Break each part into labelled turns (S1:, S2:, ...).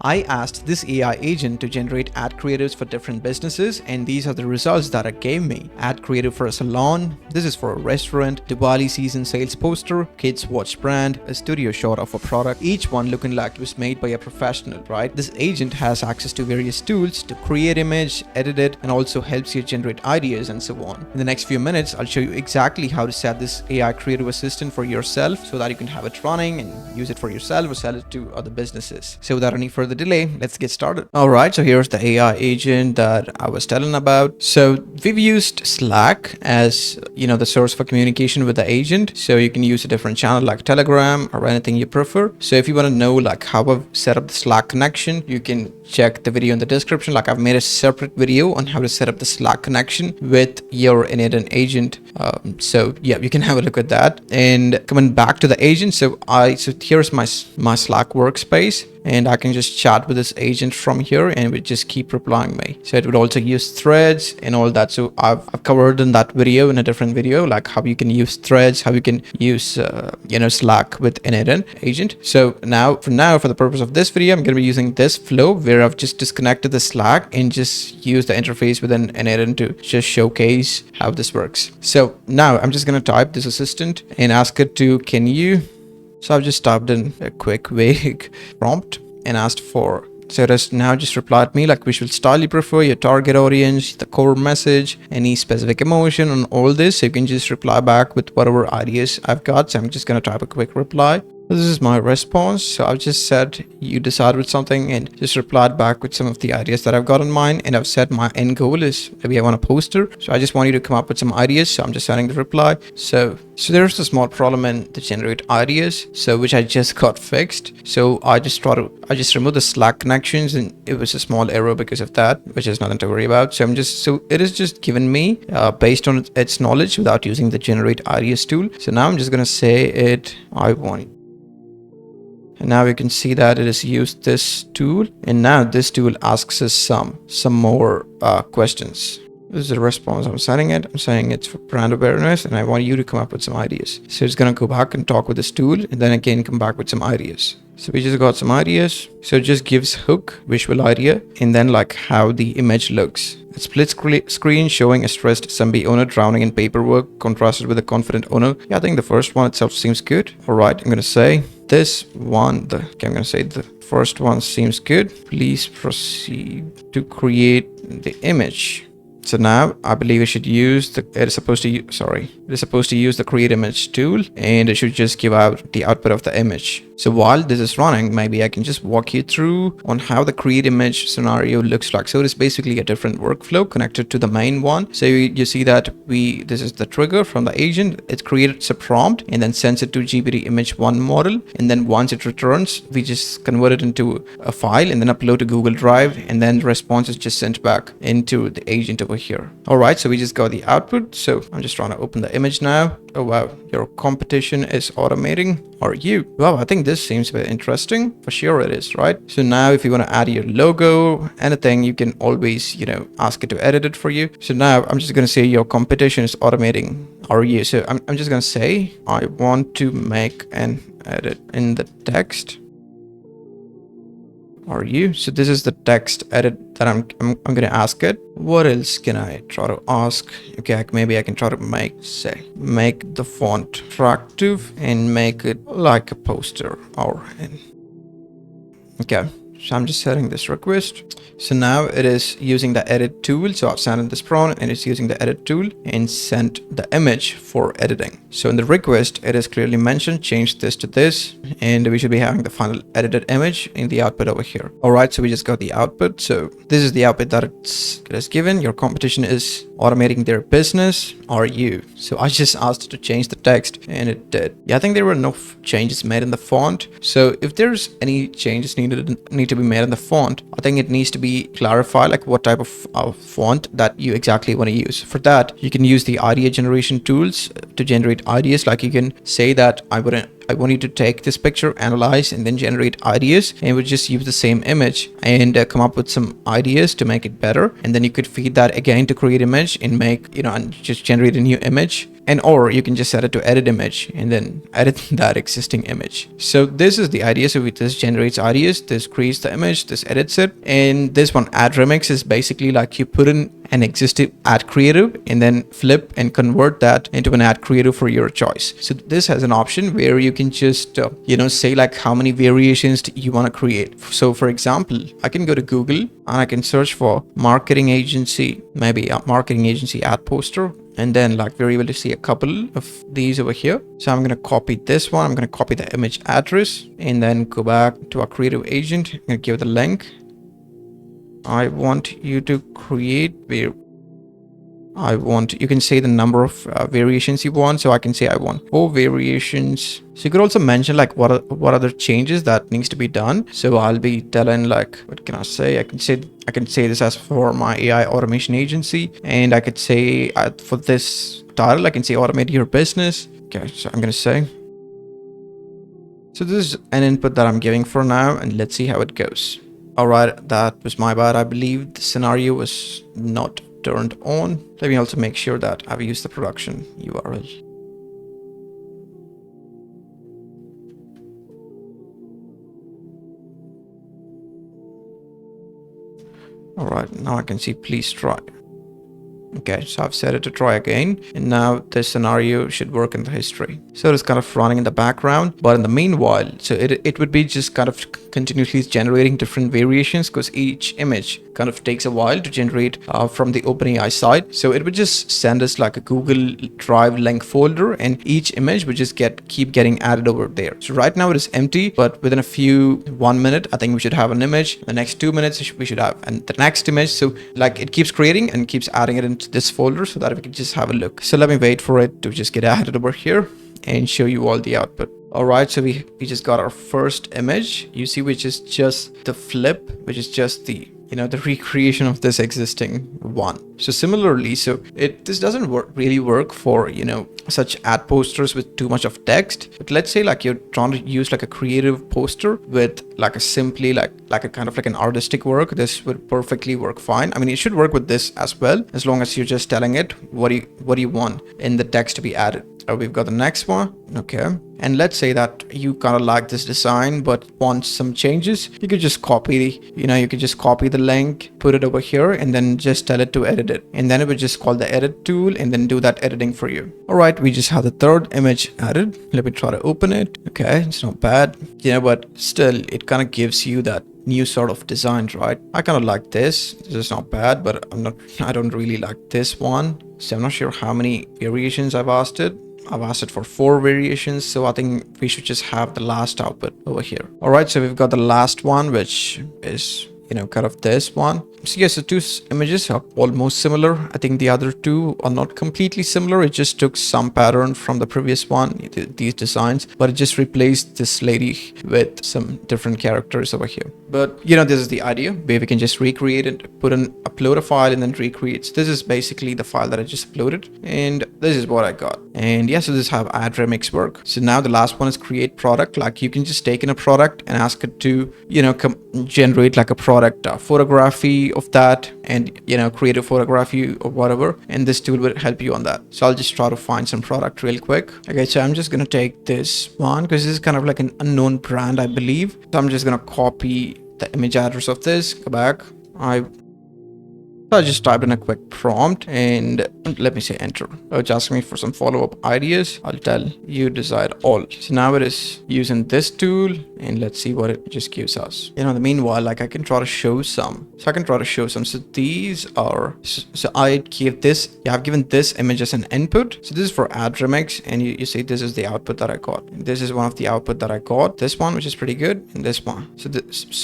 S1: I asked this AI agent to generate ad creatives for different businesses, and these are the results that it gave me. Ad creative for a salon, this is for a restaurant, Diwali season sales poster, kids watch brand, a studio shot of a product, each one looking like it was made by a professional, right? This agent has access to various tools to create image, edit it, and also helps you generate ideas and so on. In the next few minutes, I'll show you exactly how to set this AI creative assistant for yourself so that you can have it running and use it for yourself or sell it to other businesses. So without any further delay, let's get started. All right, so here's the AI agent that I was telling about. So we've used Slack as, the source for communication with the agent. So you can use a different channel like Telegram or anything you prefer. So if you want to know like how I've set up the Slack connection, you can check the video in the description. Like I've made a separate video on how to set up the Slack connection with your n8n agent. So yeah, you can have a look at that. And coming back to the agent, so here's my Slack workspace, and I can just chat with this agent from here, and it would just keep replying me. So it would also use threads and all that. So I've covered in that video, in a different video, like how you can use threads, how you can use Slack with n8n agent. So for the purpose of this video, I'm going to be using this flow where I've just disconnected the Slack and just use the interface within n8n to just showcase how this works. So now I'm just going to type this assistant and ask it to, can you. So I've just typed in a quick vague prompt and asked for, so it has now just replied me like visual style you prefer, your target audience, the core message, any specific emotion, and all this. So you can just reply back with whatever ideas I've got. So I'm just going to type a quick reply. This is my response. So I've just said you decide with something and just replied back with some of the ideas that I've got in mind. And I've said my end goal is maybe I want a poster. So I just want you to come up with some ideas. So I'm just sending the reply. So there's a small problem in the generate ideas. So which I just got fixed. So I just removed the Slack connections, and it was a small error because of that, which is nothing to worry about. So it is just given me based on its knowledge without using the generate ideas tool. So now I'm just going to say it, I want. And now you can see that it has used this tool, and now this tool asks us some more questions. This is the response I'm sending it. I'm saying it's for brand awareness, and I want you to come up with some ideas. So it's going to go back and talk with this tool, and then again come back with some ideas. So we just got some ideas. So it just gives hook, visual idea, and then like how the image looks. A split screen showing a stressed zombie owner drowning in paperwork, contrasted with a confident owner. Yeah, I think the first one itself seems good. All right, I'm going to say this one, I'm going to say the first one seems good. Please proceed to create the image. So now I believe it should use it is supposed to use the create image tool, and it should just give out the output of the image. So while this is running, maybe I can just walk you through on how the create image scenario looks like. So it is basically a different workflow connected to the main one. So you see that this is the trigger from the agent. It creates a prompt and then sends it to GPT image 1 model. And then once it returns, we just convert it into a file and then upload to Google Drive. And then the response is just sent back into the agent over here. All right, so we just got the output. So I'm just trying to open the image now. Oh wow, your competition is automating. Are you? Wow, I think this seems very interesting. For sure it is, right? So now if you want to add your logo, anything, you can always, ask it to edit it for you. So now I'm just going to say your competition is automating. Are you? So I'm just going to say, I want to make an edit in the text. Are you? So this is the text edit that I'm going to ask it. What else can I try to ask? Okay, maybe I can try to make the font attractive and make it like a poster or okay. So I'm just setting this request. So now it is using the edit tool. So I've sent in this prompt and it's using the edit tool and sent the image for editing. So in the request, it is clearly mentioned, change this to this, and we should be having the final edited image in the output over here. All right, so we just got the output. So this is the output that it is given. Your competition is automating their business. Are you? So I just asked it to change the text and it did. Yeah, I think there were no changes made in the font. So if there's any changes need to be made in the font, I think it needs to be clarified, like what type of font that you exactly want to use. For that, you can use the idea generation tools to generate ideas. Like you can say that I want you to take this picture, analyze, and then generate ideas, and we just use the same image and come up with some ideas to make it better. And then you could feed that again to create image and make, and just generate a new image. and or you can just set it to edit image and then edit that existing image. So this is the idea. So this generates ideas, this creates the image, this edits it, and this one add remix is basically like you put in an existing ad creative and then flip and convert that into an ad creative for your choice. So this has an option where you can just say like how many variations you want to create. So for example, I can go to Google and I can search for marketing agency, maybe a marketing agency ad poster, and then like we're able to see a couple of these over here. So I'm going to copy this one. I'm going to copy the image address and then go back to our creative agent. I'm going to give the link. I want you to create where you can say the number of variations you want. So I can say I want 4 variations. So you could also mention like what other changes that needs to be done. So I'll be telling like, what can I say? I can say this as for my AI automation agency, and I could say for this title, I can say automate your business. Okay, so I'm going to say, so this is an input that I'm giving for now, and let's see how it goes. All right, that was my bad. I believe the scenario was not turned on. Let me also make sure that I've used the production URL. All right, now I can see please try. Okay, so I've set it to try again, and now this scenario should work in the history. So it's kind of running in the background, but in the meanwhile, so it would be just kind of continuously generating different variations, because each image kind of takes a while to generate from the OpenAI side. So it would just send us like a Google Drive link folder, and each image would just keep getting added over there. So right now it is empty, but within 1 minute, I think we should have an image. The next 2 minutes we should have, and the next image. So like it keeps creating and keeps adding it into this folder so that we can just have a look. So let me wait for it to just get added over here and show you all the output. All right, so we just got our first image, you see, which is just the flip, which is just the the recreation of this existing one. So similarly, this doesn't really work for such ad posters with too much of text. But let's say like you're trying to use like a creative poster with like a simply like a kind of like an artistic work. This would perfectly work fine. I mean, it should work with this as well, as long as you're just telling it what do you want in the text to be added. We've got the next one. Okay, and let's say that you kind of like this design but want some changes. You could just copy the link, put it over here, and then just tell it to edit it, and then it would just call the edit tool and then do that editing for you. All right, we just have the third image added. Let me try to open it. Okay, it's not bad, but still it kind of gives you that new sort of designs, right? I kind of like this. This is not bad, but I don't really like this one. So I'm not sure how many variations I've asked it. I've asked it for 4 variations, so I think we should just have the last output over here. All right, so we've got the last one, which is kind of this one. So yes, the 2 images are almost similar. I think the other 2 are not completely similar. It just took some pattern from the previous one, these designs, but it just replaced this lady with some different characters over here. But this is the idea where we can just recreate it, upload a file and then recreate. So this is basically the file that I just uploaded, and this is what I got. And yeah, so this is how ad remix work. So now the last one is create product. Like you can just take in a product and ask it to generate like a product photography of that, and create a photography or whatever, and this tool will help you on that. So I'll just try to find some product real quick. Okay, so I'm just gonna take this one because this is kind of like an unknown brand, I believe. So I'm just gonna copy the image address of this, go back. I just typed in a quick prompt and let me say enter. It's asking me for some follow-up ideas. I'll tell you decide all. So now it is using this tool, and let's see what it just gives us. In the meanwhile, like I can try to show some. So these are, so I've given this image as an input. So this is for ad remix, and you see this is the output that I got. And this is one of the output that I got. This one, which is pretty good, and this one.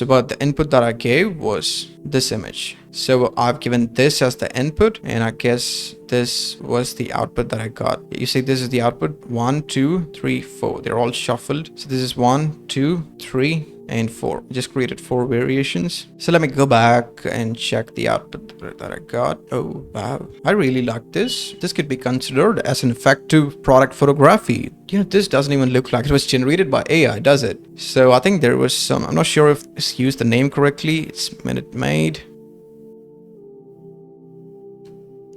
S1: But the input that I gave was this image. So I've given this as the input, and I guess this was the output that I got. You see, this is the output 1, 2, 3, 4. They're all shuffled. So this is 1, 2, 3, and 4. I just created 4 variations. So let me go back and check the output that I got. Oh, wow. I really like this. This could be considered as an effective product photography. This doesn't even look like it was generated by AI, does it? So I think there was some, I'm not sure if it's used the name correctly. It's Minute Maid.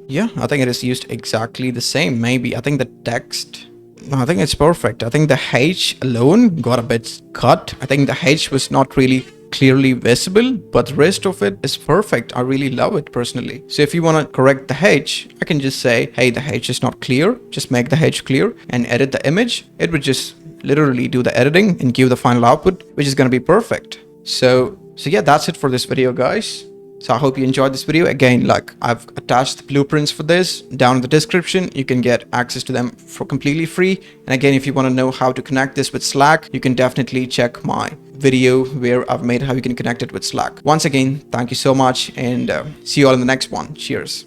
S1: Yeah, I think it is used exactly the same. Maybe I think the text, no, I think it's perfect. I think the H alone got a bit cut. I think the H was not really clearly visible, but the rest of it is perfect. I really love it personally. So if you want to correct the H, I can just say, hey, the H is not clear. Just make the H clear and edit the image. It would just literally do the editing and give the final output, which is going to be perfect. So yeah, that's it for this video, guys. So I hope you enjoyed this video. Again, like, I've attached the blueprints for this down in the description. You can get access to them for completely free. And again, if you want to know how to connect this with Slack, you can definitely check my video where I've made how you can connect it with Slack. Once again, thank you so much, and see you all in the next one. Cheers.